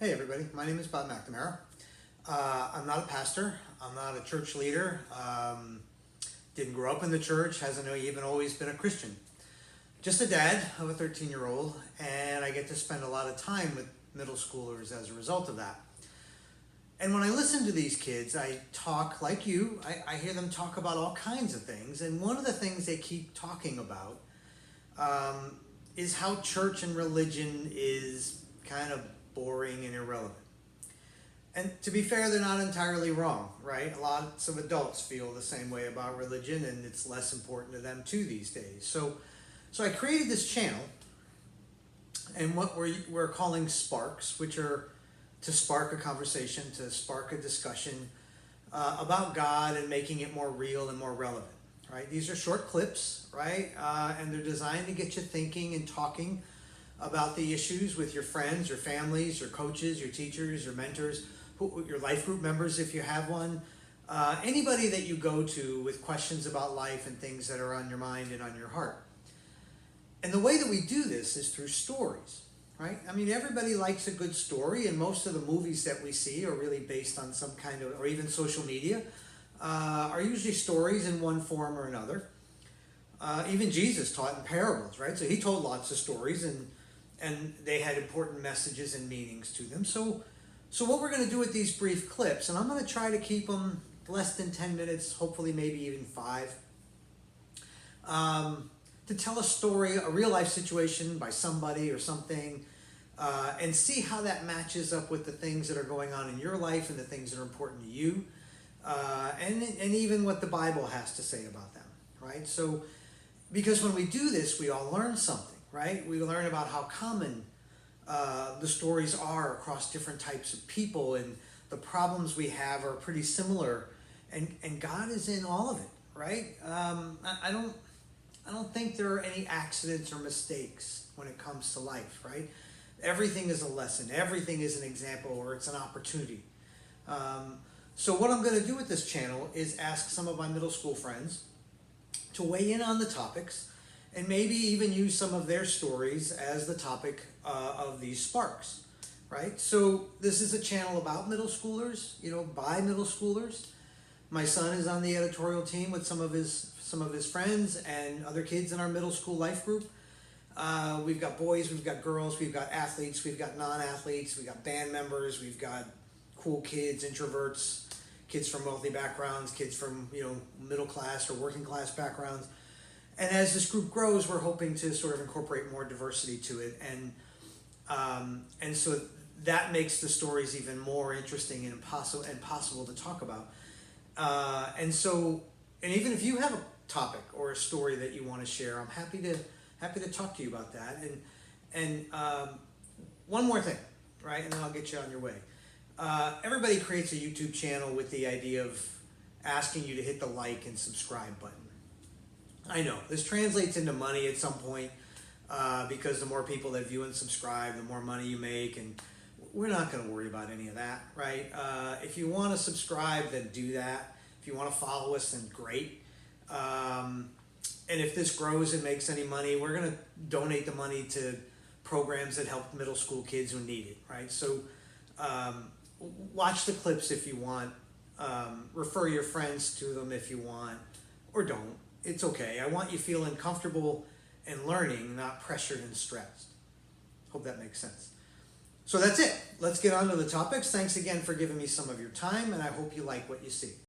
Hey everybody, my name is Bob McNamara. I'm not a pastor, I'm not a church leader, didn't grow up in the church, hasn't even always been a Christian. Just a dad of a 13-year-old, and I get to spend a lot of time with middle schoolers as a result of that. And when I listen to these kids, I talk like you, I hear them talk about all kinds of things, and one of the things they keep talking about is how church and religion is kind of boring and irrelevant. And to be fair, they're not entirely wrong, right? Lots of adults feel the same way about religion, and it's less important to them too these days. So I created this channel, and what we're calling Sparks, which are to spark a conversation, to spark a discussion about God and making it more real and more relevant, right? These are short clips, right? And they're designed to get you thinking and talking about the issues with your friends, your families, your coaches, your teachers, your mentors, your life group members if you have one, anybody that you go to with questions about life and things that are on your mind and on your heart. And the way that we do this is through stories, right? I mean, everybody likes a good story, and most of the movies that we see are really based on some kind of, or even social media, are usually stories in one form or another. Even Jesus taught in parables, right? So he told lots of stories, and they had important messages and meanings to them. So what we're going to do with these brief clips, and I'm going to try to keep them less than 10 minutes, hopefully maybe even 5, to tell a story, a real life situation by somebody or something, and see how that matches up with the things that are going on in your life and the things that are important to you, and even what the Bible has to say about them, right? So, because when we do this, we all learn something. Right? We learn about how common the stories are across different types of people, and the problems we have are pretty similar, and God is in all of it, right? I don't think there are any accidents or mistakes when it comes to life, right? Everything is a lesson, everything is an example, or it's an opportunity. So what I'm going to do with this channel is ask some of my middle school friends to weigh in on the topics, and maybe even use some of their stories as the topic of these Sparks, right? So this is a channel about middle schoolers, by middle schoolers. My son is on the editorial team with some of his friends and other kids in our middle school life group. We've got boys, we've got girls, we've got athletes, we've got non-athletes, we've got band members, we've got cool kids, introverts, kids from wealthy backgrounds, kids from middle class or working class backgrounds. And as this group grows, we're hoping to sort of incorporate more diversity to it, and so that makes the stories even more interesting and possible to talk about. And even if you have a topic or a story that you want to share, I'm happy to talk to you about that. And one more thing, right? And then I'll get you on your way. Everybody creates a YouTube channel with the idea of asking you to hit the like and subscribe button. I know this translates into money at some point, because the more people that view and subscribe, the more money you make, and we're not going to worry about any of that, right? If you want to subscribe, then do that. If you want to follow us, then great. And if this grows and makes any money, we're going to donate the money to programs that help middle school kids who need it, right? So watch the clips if you want, refer your friends to them if you want, or don't. It's okay. I want you feeling comfortable and learning, not pressured and stressed. Hope that makes sense. So that's it. Let's get on to the topics. Thanks again for giving me some of your time, and I hope you like what you see.